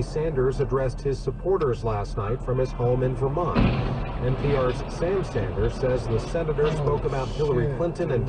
Sanders addressed his supporters last night from his home in Vermont. NPR's Sam Sanders says the senator spoke about Hillary Clinton and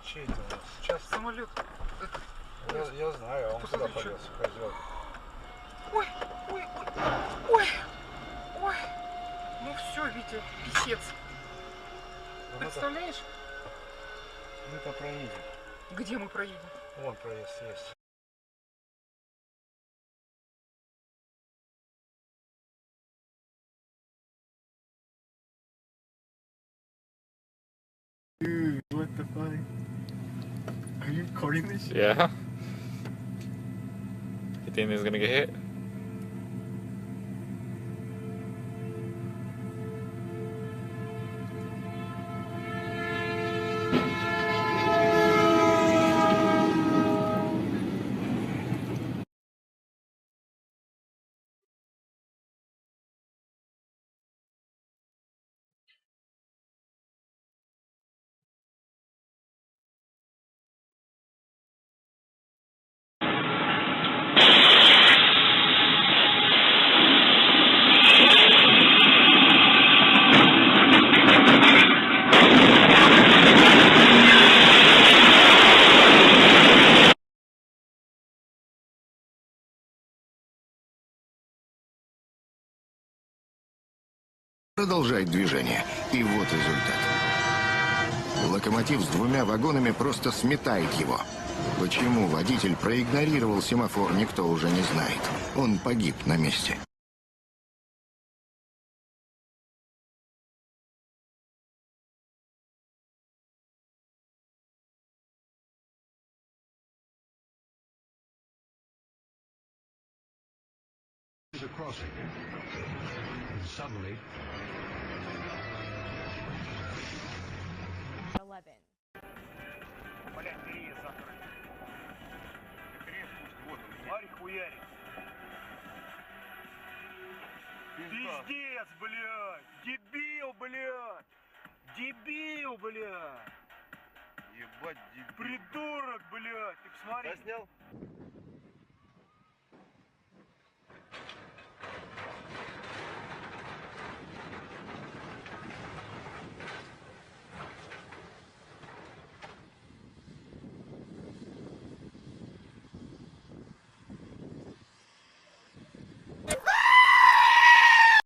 Чей это у нас? Сейчас самолет. Я знаю, а он куда полез, козел? Ой, ой, ой, ой, ой. Ну все, Витя, писец. Представляешь? Мы-то проедем. Где мы проедем? Вон проезд есть. Dude, what the fuck? Are you recording this shit? Yeah. You think this is gonna get hit? Продолжает движение. И вот результат. Локомотив с двумя вагонами просто сметает его. Почему водитель проигнорировал семафор, никто уже не знает. Он погиб на месте. Блять, переезд завтра. Переезд пусть воду. Варь хуярит. Пиздец, блядь. Дебил, блядь. Дебил, блядь. Ебать, дебил. Придурок, блядь. Ты посмотри. Я снял?